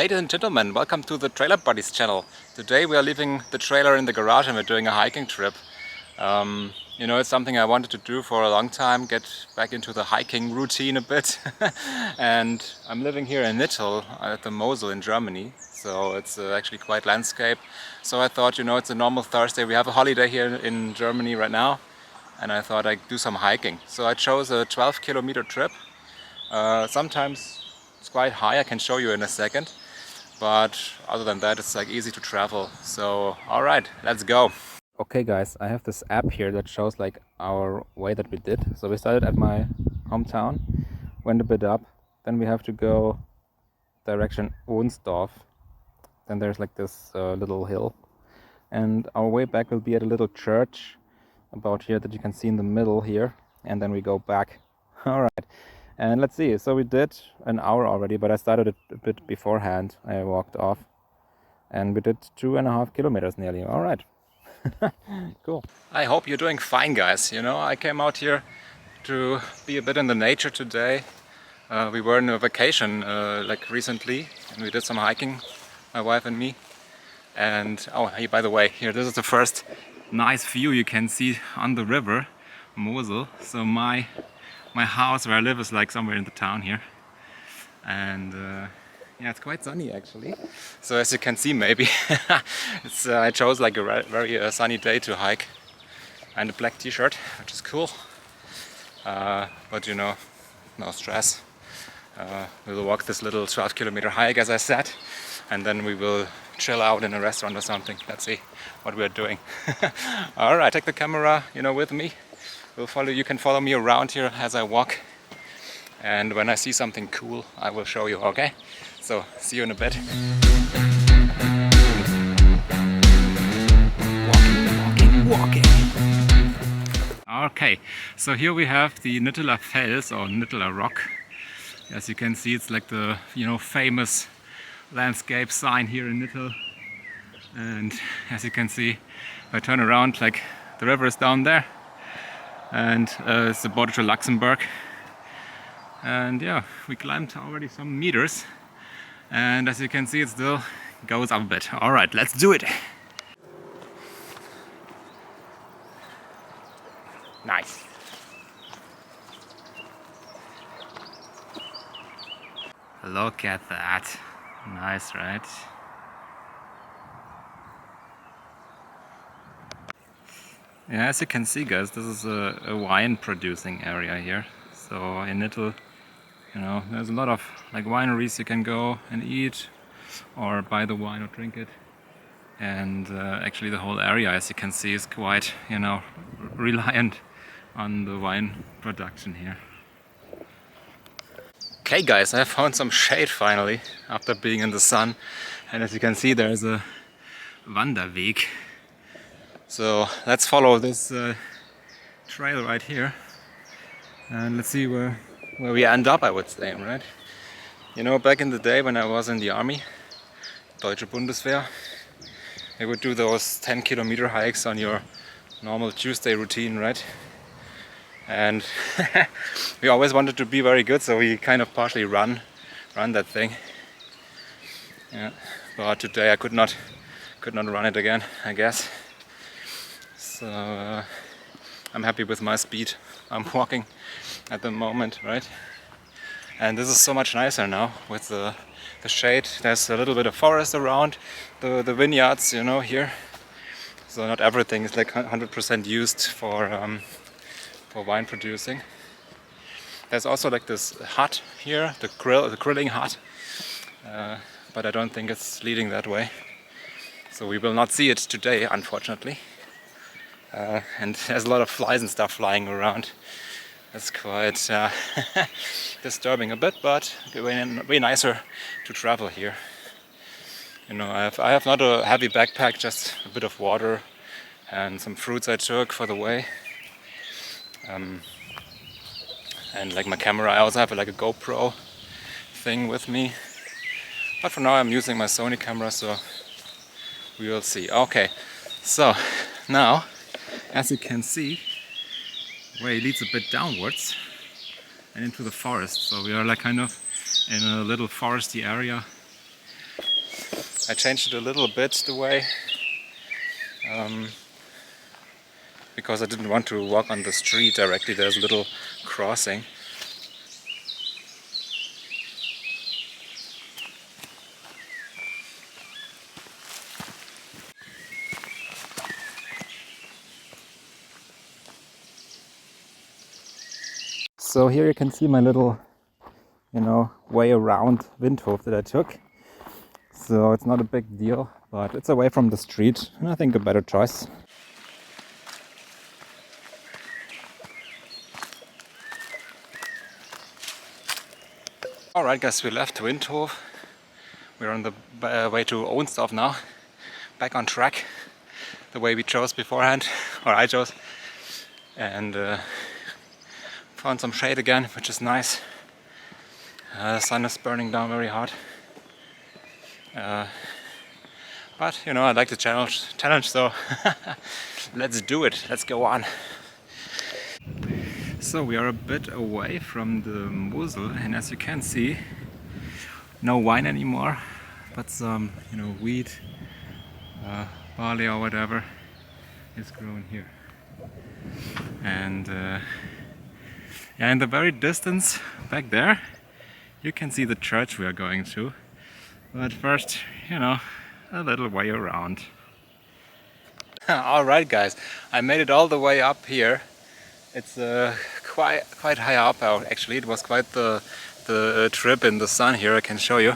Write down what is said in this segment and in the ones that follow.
Ladies and gentlemen, welcome to the Trailer Buddies channel. Today we are leaving the trailer in the garage and we're doing a hiking trip. It's something I wanted to do for a long time, get back into the hiking routine a bit. And I'm living here in Nittel at the Mosel in Germany, so it's actually quite landscape. So I thought, it's a normal Thursday, we have a holiday here in Germany right now, and I thought I'd do some hiking. So I chose a 12-kilometer trip. Sometimes it's quite high, I can show you in a second, but other than that it's like easy to travel. So alright, let's go. Okay guys, I have this app here that shows like our way that we did. So we started at my hometown, went a bit up, then we have to go direction Ohnsdorf, then there's like this little hill, and our way back will be at a little church about here that you can see in the middle here, and then we go back. Alright. And let's see, so we did an hour already, but I started it a bit beforehand. I walked off and we did 2.5 kilometers nearly. All right. Cool. I hope you're doing fine, guys. I came out here to be a bit in the nature today. We were on a vacation like recently, and we did some hiking, my wife and me. And oh, hey, by the way, here, this is the first nice view you can see on the river Mosel. So my house where I live is like somewhere in the town here, and yeah, it's quite sunny actually. So as you can see, maybe I chose like a very sunny day to hike, and a black t-shirt, which is cool, but no stress. We'll walk this little 12-kilometer hike, as I said, and then we will chill out in a restaurant or something. Let's see what we're doing. All right, take the camera with me. You can follow me around here as I walk, and when I see something cool I will show you, okay? So see you in a bit. Walking. Okay, so here we have the Nitteler Fels or Nitteler Rock. As you can see, it's like the famous landscape sign here in Nittel, and as you can see, if I turn around, like the river is down there, and it's the border to Luxembourg. And yeah, we climbed already some meters, and as you can see, it still goes up a bit. All right, let's do it. Nice. Look at that. Nice, right? Yeah, as you can see, guys, this is a wine producing area here. So in Nittel, there's a lot of like wineries you can go and eat or buy the wine or drink it. And actually the whole area, as you can see, is quite, reliant on the wine production here. Okay guys, I have found some shade finally after being in the sun. And as you can see, there's a Wanderweg. So let's follow this trail right here, and let's see where we end up, I would say, right? Back in the day when I was in the army, Deutsche Bundeswehr, we would do those 10-kilometer hikes on your normal Tuesday routine, right? And we always wanted to be very good, so we kind of partially run that thing. Yeah, but today I could not run it again, I guess. So I'm happy with my speed I'm walking at the moment, right? And this is so much nicer now with the shade. There's a little bit of forest around the vineyards, here. So not everything is like 100% used for wine producing. There's also like this hut here, the grilling hut, but I don't think it's leading that way. So we will not see it today, unfortunately. And there's a lot of flies and stuff flying around. It's quite disturbing a bit, but way nicer to travel here. I have not a heavy backpack, just a bit of water and some fruits I took for the way. And like my camera, I also have like a GoPro thing with me. But for now I'm using my Sony camera, so we will see. Okay, so now, as you can see, way leads a bit downwards and into the forest. So we are like kind of in a little foresty area. I changed it a little bit the way, because I didn't want to walk on the street directly. There's a little crossing. So here you can see my little, way around Windhof that I took. So it's not a big deal, but it's away from the street, and I think a better choice. Alright guys, we left Windhof. We're on the way to Oensdorf now. Back on track, the way we chose beforehand, or I chose. And found some shade again, which is nice. The sun is burning down very hard. But I like the challenge, so let's do it. Let's go on. So we are a bit away from the Mosel, and as you can see, no wine anymore, but some wheat, barley or whatever is grown here. And in the very distance back there, you can see the church we are going to. But first, a little way around. Alright guys, I made it all the way up here. It's quite high up actually. It was quite the trip in the sun here, I can show you.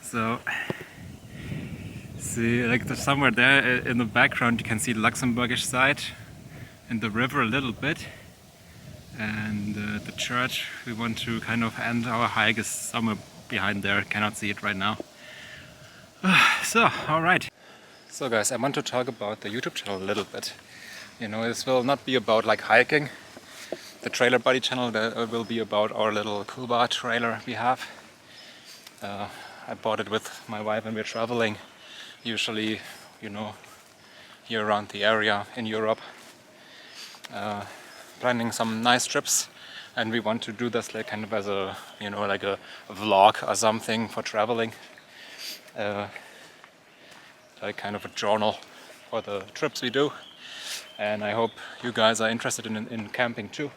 So, see, somewhere there in the background you can see the Luxembourgish side and the river a little bit. And the church we want to kind of end our hike is somewhere behind there. Cannot see it right now. So, alright. So guys, I want to talk about the YouTube channel a little bit. This will not be about hiking. The Trailer Buddy channel will be about our little cool bar trailer we have. I bought it with my wife when we're traveling, usually, here around the area in Europe. Planning some nice trips, and we want to do this kind of as a a vlog or something for traveling, like kind of a journal for the trips we do. And I hope you guys are interested in camping too.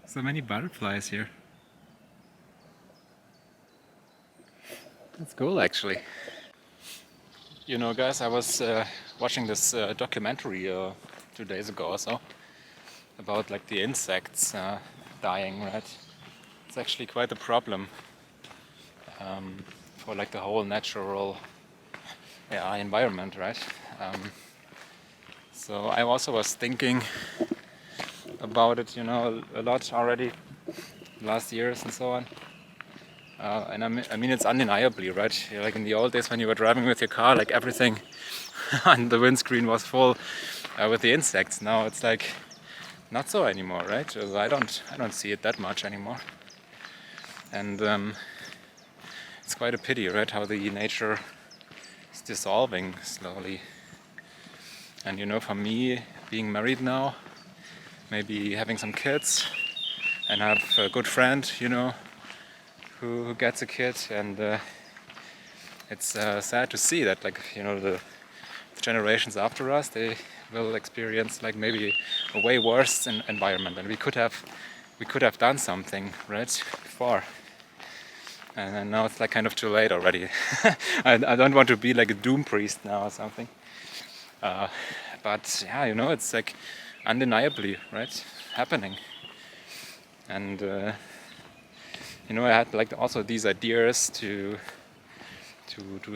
So many butterflies here. That's cool actually. Guys, I was watching this documentary 2 days ago or so about the insects dying, right? It's actually quite a problem for the whole natural environment, right? So I also was thinking about it, a lot already last years and so on. And I mean, it's undeniably, right? In the old days when you were driving with your car, everything on the windscreen was full with the insects. Now it's not so anymore, right? I don't see it that much anymore. And it's quite a pity, right? How the nature is dissolving slowly. And for me, being married now, maybe having some kids, and have a good friend, who gets a kid, and it's sad to see that the generations after us, they will experience maybe a way worse environment, and we could have done something right before, and now it's kind of too late already. I don't want to be a doom priest now or something, but yeah, it's undeniably right happening. And I had also these ideas to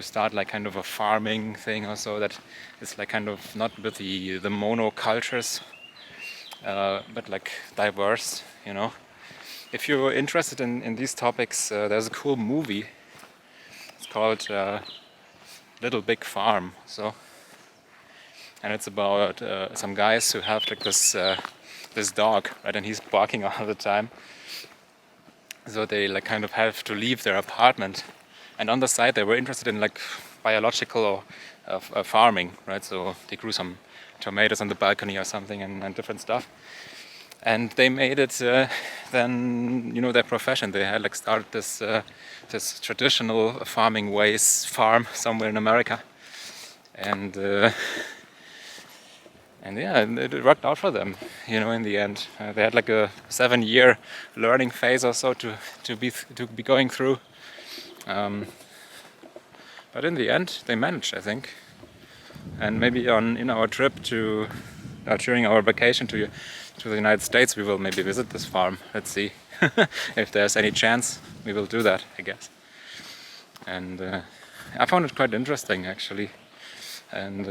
start kind of a farming thing or so that is kind of not with the monocultures, but diverse. If you're interested in these topics, there's a cool movie. It's called Little Big Farm. And it's about some guys who have this dog, right, and he's barking all the time. So they kind of have to leave their apartment, and on the side they were interested in biological farming, right? So they grew some tomatoes on the balcony or something, and different stuff. And they made it than, you know, their profession. They had like started this traditional farming ways farm somewhere in America, and yeah, it worked out for them, you know. In the end, they had like a 7-year learning phase or so to be going through, but in the end they managed, I think. And maybe in our trip to during our vacation to the United States, we will maybe visit this farm. Let's see if there's any chance we will do that, I guess. And I found it quite interesting, actually. And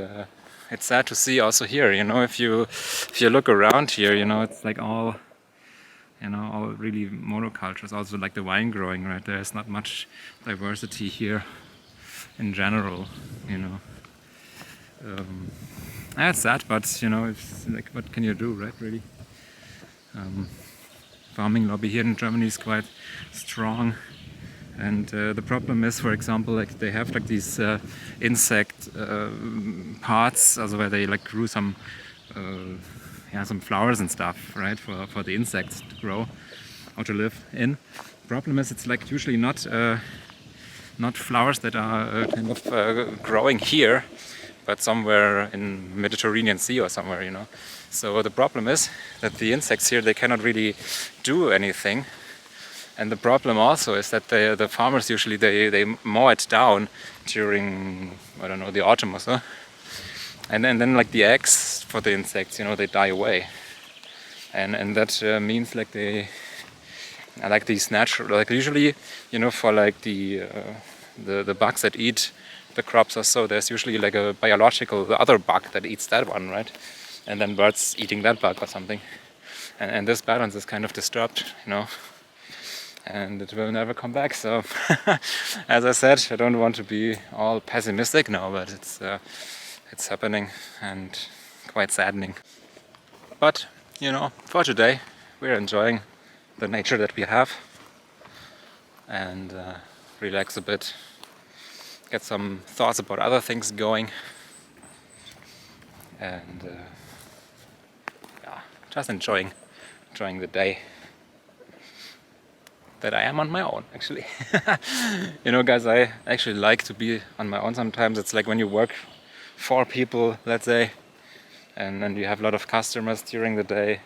it's sad to see also here, you know, if you look around here, you know, it's like all, you know, all really monocultures. Also like the wine growing, right? There's not much diversity here in general, you know. It's sad, but you know, it's like, what can you do, right? Really, farming lobby here in Germany is quite strong, and the problem is, for example, like they have like these insect parts, also where they like grew some flowers and stuff, right, for the insects to grow or to live in. The problem is, it's like usually not flowers that are kind of growing here, but somewhere in Mediterranean Sea or somewhere, you know. So the problem is that the insects here, they cannot really do anything. And the problem also is that the farmers usually they mow it down during, I don't know, the autumn or so. And then like the eggs for the insects, you know, they die away. And that means like they like these natural, like usually, you know, for like the bugs that eat the crops or so, there's usually like a biological, the other bug that eats that one, right? And then birds eating that bug or something. And this balance is kind of disturbed, you know, and it will never come back. So as I said, I don't want to be all pessimistic now, but it's happening and quite saddening. But, you know, for today, we're enjoying the nature that we have and relax a bit. Get some thoughts about other things going, and yeah, just enjoying the day that I am on my own, actually. You know, guys, I actually like to be on my own sometimes. It's like when you work for people, let's say, and then you have a lot of customers during the day,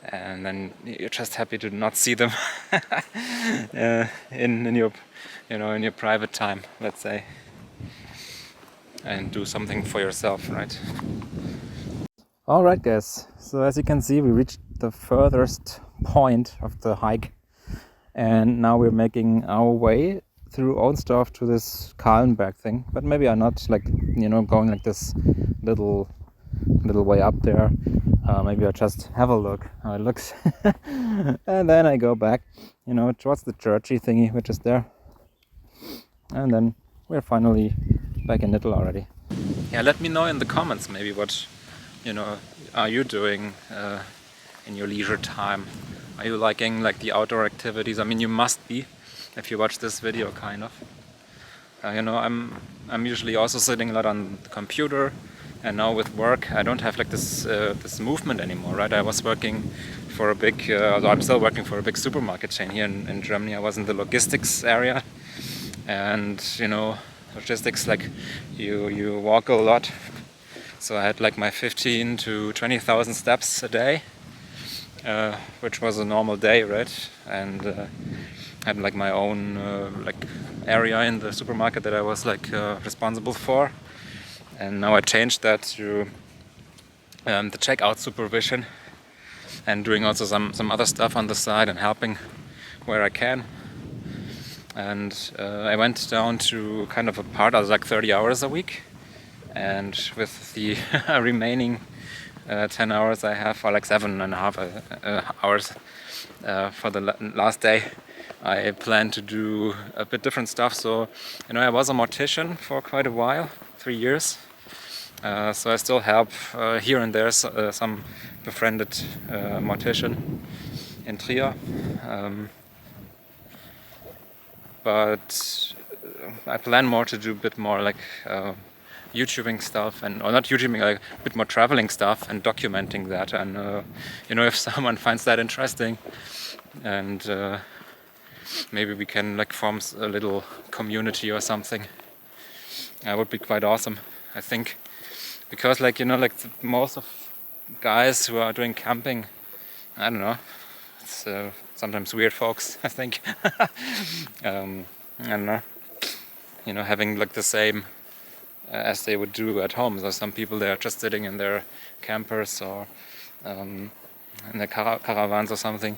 and then you're just happy to not see them in your, you know, in your private time, let's say, and do something for yourself, right? Alright, guys, so as you can see, we reached the furthest point of the hike, and now we're making our way through Ohlsdorf to this Kahlenberg thing, but maybe I'm not, like, you know, going like this little way up there. Maybe I just have a look how it looks and then I go back, you know, towards the churchy thingy which is there, and then we're finally back in Nittel already. Yeah, let me know in the comments maybe what, you know, are you doing in your leisure time. Are you liking like the outdoor activities? I mean, you must be if you watch this video, kind of. You know, I'm usually also sitting a lot on the computer. And now with work, I don't have like this movement anymore, right? I was working for a big, although I'm still working for a big supermarket chain here in Germany. I was in the logistics area, and you know, logistics, like you walk a lot. So I had like my 15 to 20,000 steps a day, which was a normal day, right? And had like my own like area in the supermarket that I was like responsible for. And now I changed that to the checkout supervision and doing also some other stuff on the side and helping where I can. And I went down to kind of a part, I was like 30 hours a week. And with the remaining 10 hours I have, or like 7.5 hours for the last day, I plan to do a bit different stuff. So, you know, I was a mortician for quite a while, 3 years. So I still help here and there some befriended mortician in Trier. But I plan more to do a bit more like YouTubing stuff, or not YouTubing, like a bit more traveling stuff and documenting that. And you know, if someone finds that interesting, and maybe we can like form a little community or something. That would be quite awesome, I think, because like, you know, like most of guys who are doing camping, I don't know, it's sometimes weird folks, I think. I don't know, you know, having like the same as they would do at home. So some people, they are just sitting in their campers or in their caravans or something,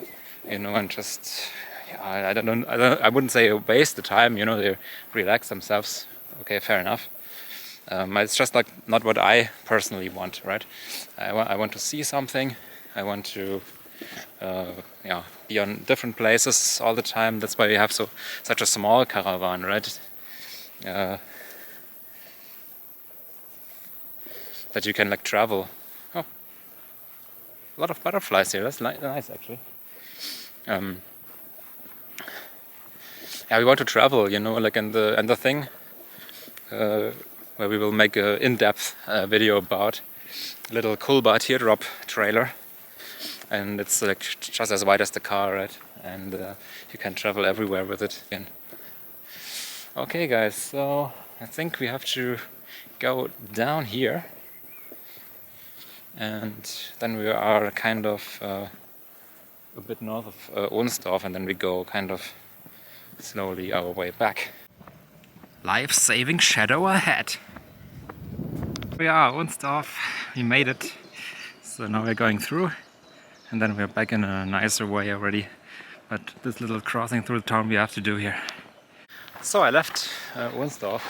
you know, and just, yeah, I wouldn't say waste the time, you know, they relax themselves. Okay, fair enough. It's just like not what I personally want, right? I want to see something. I want to yeah, be on different places all the time. That's why we have such a small caravan, right? That you can like travel. Oh, a lot of butterflies here. That's nice actually. Yeah, we want to travel, you know, like and the thing where we will make an in-depth video about a little Kulba teardrop trailer, and it's like just as wide as the car, right? And you can travel everywhere with it. Okay, guys, so I think we have to go down here, and then we are kind of a bit north of Ohlsdorf, and then we go kind of slowly our way back. Life-saving shadow ahead. We are Ohlsdorf, we made it. So now we're going through, and then we're back in a nicer way already. But this little crossing through the town we have to do here. So I left Ohlsdorf.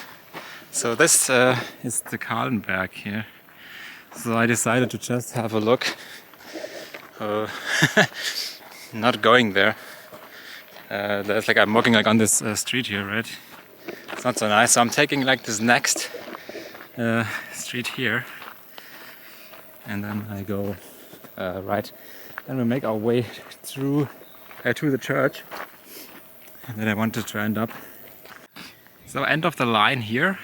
So this is the Kahlenberg here. So I decided to just have a look. Not going there. There's like I'm walking like on this street here, right? It's not so nice. So I'm taking like this next street here, and then I go right. Then we make our way through to the church, and then I wanted to end up. So end of the line here.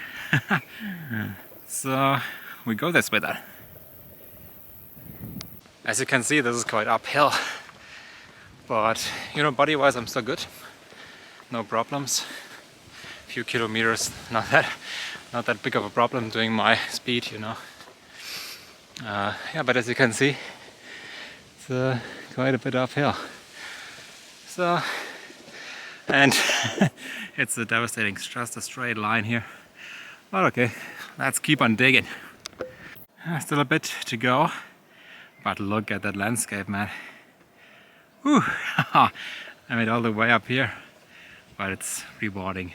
So we go this way then. As you can see, this is quite uphill, but you know, body-wise I'm still good. No problems. Few kilometers, not that big of a problem doing my speed, you know. Yeah, but as you can see, it's quite a bit uphill. So, and it's a devastating, just a straight line here. But okay, let's keep on digging. Still a bit to go, but look at that landscape, man. Whew. I made all the way up here, but it's rewarding.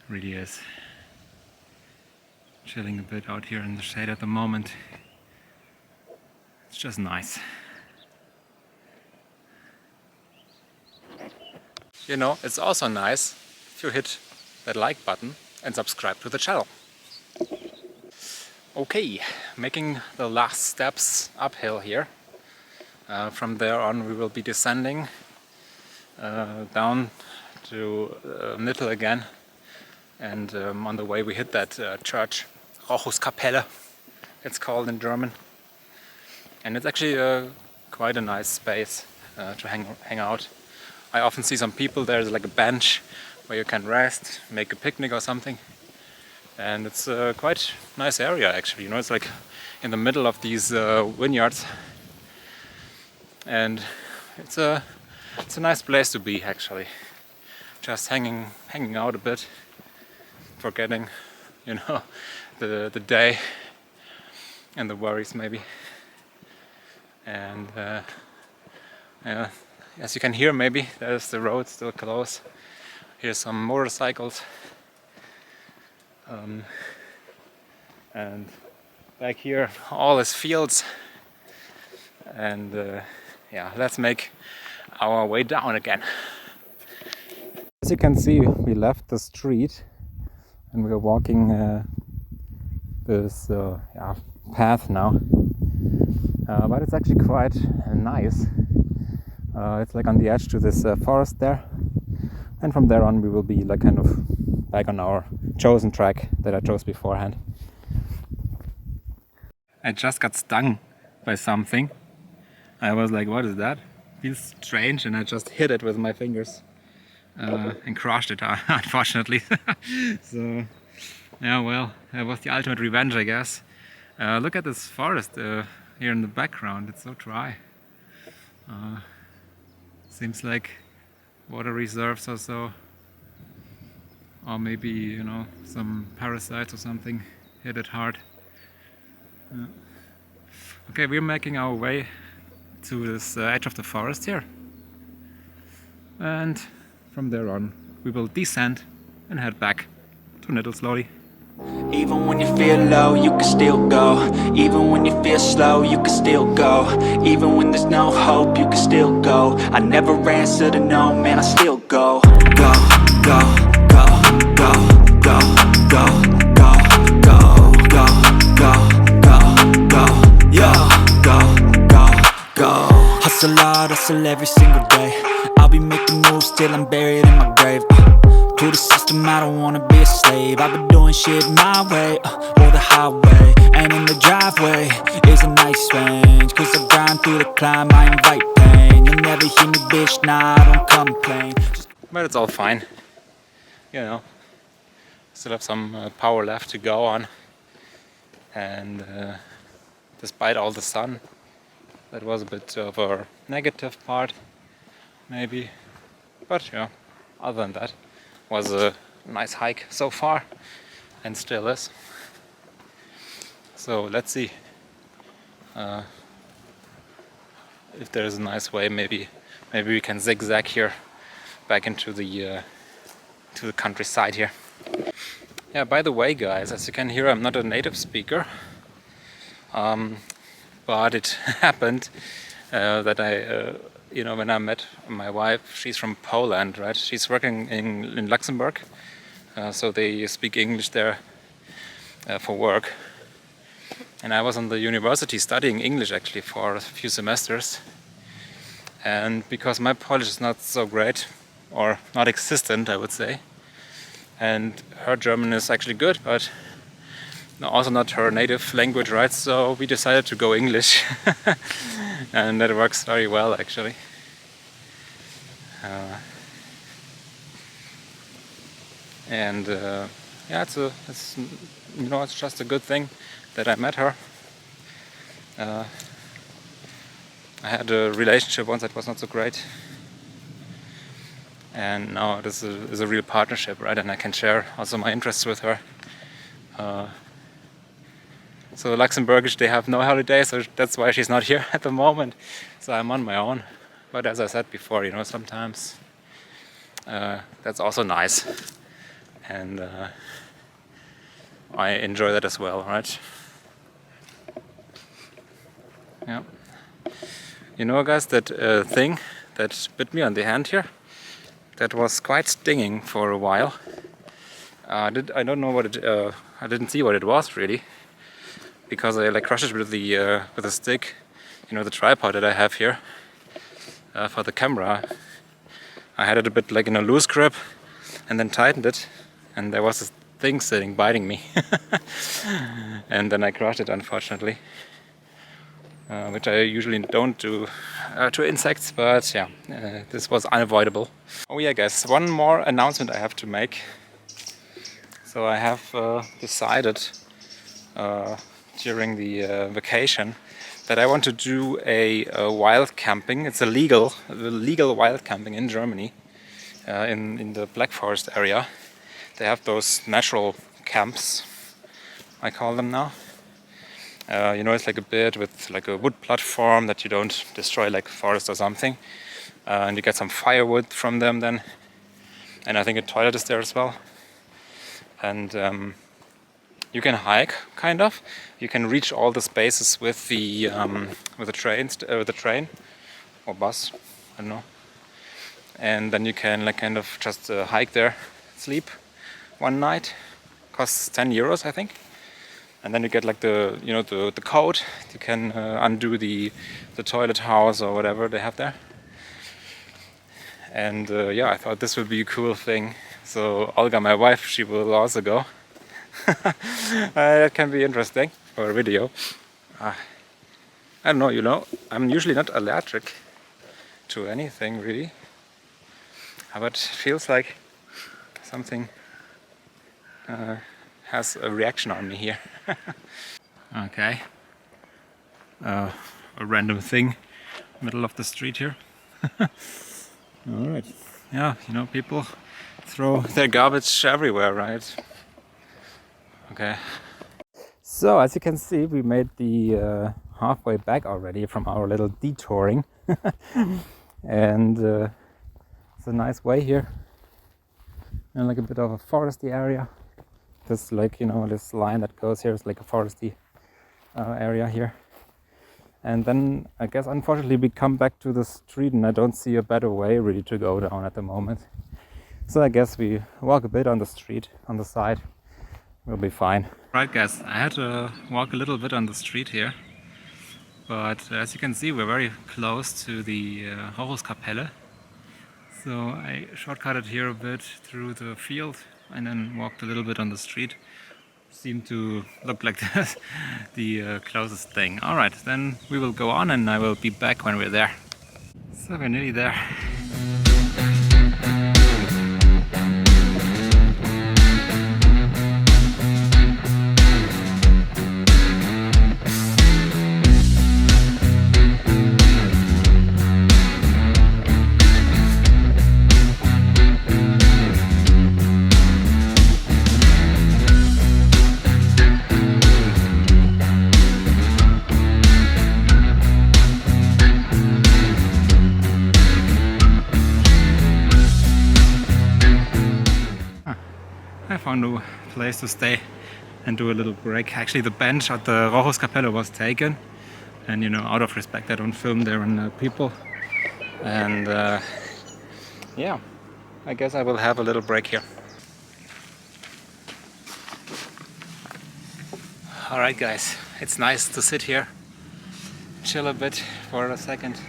Really is. Chilling a bit out here in the shade at the moment. It's just nice. You know, it's also nice if you hit that like button and subscribe to the channel. Okay, making the last steps uphill here. From there on we will be descending down to Nittel again. And on the way we hit that church, Rochuskapelle, it's called in German. And it's actually quite a nice space to hang out. I often see some people, there's like a bench where you can rest, make a picnic or something. And it's a quite nice area actually, you know, it's like in the middle of these vineyards. And it's a nice place to be actually. Just hanging out a bit. Forgetting, you know, the day and the worries maybe. And yeah, as you can hear, maybe there's the road still close. Here's some motorcycles, and back here all is fields. And yeah, let's make our way down again. As you can see, we left the street. And we are walking this yeah, path now, but it's actually quite nice. It's like on the edge to this forest there, and from there on we will be like kind of back on our chosen track that I chose beforehand. I just got stung by something. I was like, what is that? feels strange, and I just hit it with my fingers and crushed it, unfortunately. So yeah, well, that was the ultimate revenge, I guess. Look at this forest here in the background. It's so dry. Seems like water reserves or so, or maybe, you know, some parasites or something hit it hard. Okay, we're making our way to this edge of the forest here, and from there on we will descend and head back to Nittel slowly. Even when you feel low, you can still go. Even when you feel slow, you can still go. Even when there's no hope, you can still go. I never answer to no, man, I still go. Go, go, go, go, go, go, go, go, go, go, go, go, yo, go, go, go. Hustle hard, hustle every single day. I'll be making moves till I'm buried in my grave. To the system, I don't wanna be a slave. I've been doing shit my way, or the highway. And in the driveway is a nice range, cause I grind through the climb, I invite pain. You'll never hear me, bitch, nah, I don't complain. But it's all fine, you know. Still have some power left to go on, and despite all the sun, that was a bit of a negative part, maybe. But yeah, other than that, was a nice hike so far, and still is. So let's see if there's a nice way. Maybe we can zigzag here back into the countryside here. Yeah, by the way, guys, as you can hear, I'm not a native speaker, but it happened that I you know, when I met my wife, she's from Poland, right? She's working in Luxembourg, so they speak English there for work. And I was on the university studying English actually for a few semesters. And because my Polish is not so great, or not existent, I would say, and her German is actually good, but also not her native language, right? So we decided to go English, and that works very well actually. Yeah, it's you know, it's just a good thing that I met her. I had a relationship once that was not so great, and now this is a real partnership, right? And I can share also my interests with her. So Luxembourgish, they have no holiday, so that's why she's not here at the moment. So I'm on my own. But as I said before, you know, sometimes that's also nice, and I enjoy that as well, right? Yeah. You know, guys, that thing that bit me on the hand here, that was quite stinging for a while. I don't know what it. I didn't see what it was really, because I like crushed it with a stick, you know, the tripod that I have here for the camera. I had it a bit like in a loose grip, and then tightened it, and there was this thing sitting biting me, and then I crushed it, unfortunately, which I usually don't do to insects, but yeah, this was unavoidable. Oh yeah, guys, one more announcement I have to make. So I have decided during the vacation that I want to do a wild camping. It's a legal wild camping in Germany, in the Black Forest area. They have those natural camps, I call them now. You know, it's like a bit with like a wood platform that you don't destroy like forest or something, and you get some firewood from them then, and I think a toilet is there as well. And you can hike, kind of. You can reach all the spaces with the train or bus, I don't know. And then you can like kind of just hike there, sleep one night. Costs 10 euros, I think. And then you get like the code. You can undo the toilet house or whatever they have there. And yeah, I thought this would be a cool thing. So Olga, my wife, she will also go. That can be interesting for a video. I don't know, you know, I'm usually not allergic to anything really. But it feels like something has a reaction on me here. Okay. A random thing, middle of the street here. Alright. Yeah, you know, people throw their garbage everywhere, right? Okay. So, as you can see, we made the halfway back already from our little detouring. And it's a nice way here. And like a bit of a foresty area. This, like, you know, this line that goes here is like a foresty area here. And then I guess unfortunately we come back to the street and I don't see a better way really to go down at the moment. So I guess we walk a bit on the street, on the side. We'll be fine. Right guys, I had to walk a little bit on the street here. But as you can see, we're very close to the Horuskapelle. So I shortcutted here a bit through the field and then walked a little bit on the street. Seemed to look like the closest thing. Alright, then we will go on and I will be back when we're there. So we're nearly there. I found a place to stay and do a little break. Actually, the bench at the Horuskapelle was taken, and you know, out of respect, I don't film there and people. And yeah, I guess I will have a little break here. Alright guys, it's nice to sit here, chill a bit for a second.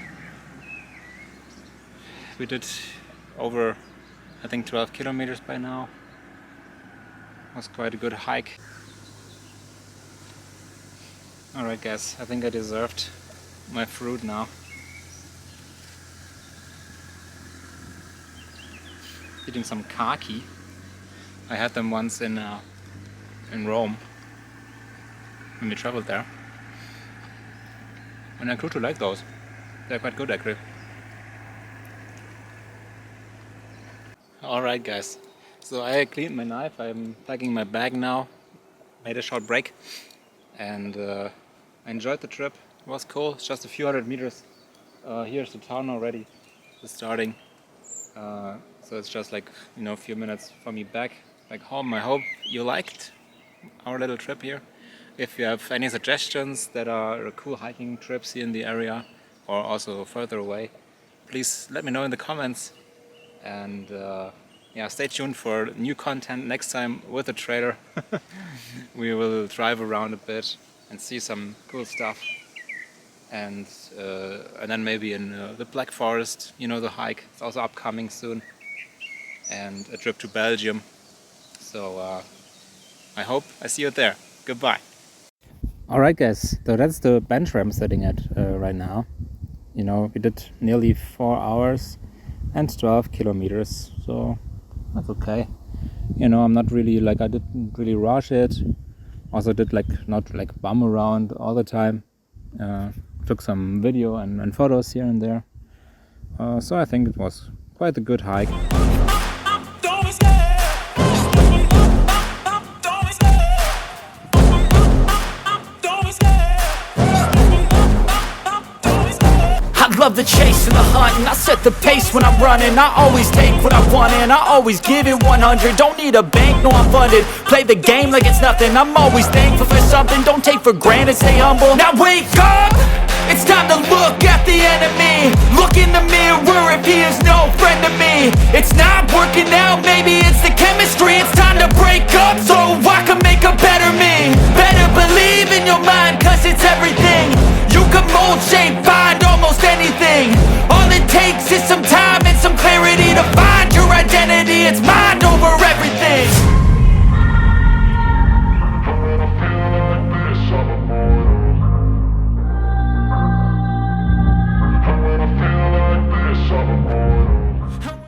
We did over, I think, 12 kilometers by now. Was quite a good hike. Alright guys, I think I deserved my fruit now. Eating some kaki. I had them once in Rome when we traveled there. And I grew to like those. They're quite good actually. Alright guys. So I cleaned my knife, I'm packing my bag now, made a short break, and I enjoyed the trip. It was cool, it's just a few hundred meters. Here's the town already, just starting. So it's just like, you know, a few minutes for me back home. I hope you liked our little trip here. If you have any suggestions that are cool hiking trips here in the area or also further away, please let me know in the comments. And yeah, stay tuned for new content next time with a trailer. We will drive around a bit and see some cool stuff. And then maybe in the Black Forest, you know, the hike. It's also upcoming soon. And a trip to Belgium. So I hope I see you there. Goodbye. Alright guys, so that's the bench where I'm sitting at right now. You know, we did nearly 4 hours and 12 kilometers. So that's okay. You know, I'm not really like, I didn't really rush it. Also did not bum around all the time. Took some video and photos here and there. So I think it was quite a good hike. I love the chase and the hunt, and I set the pace when I'm running. I always take what I want and I always give it 100. Don't need a bank, no, I'm funded. Play the game like it's nothing. I'm always thankful for something. Don't take for granted, stay humble. Now wake up, it's time to look at the enemy. Look in the mirror if he is no friend to me. It's not working out, maybe it's the chemistry. It's time to break up so I can make a better me. Better believe in your mind, cause it's everything.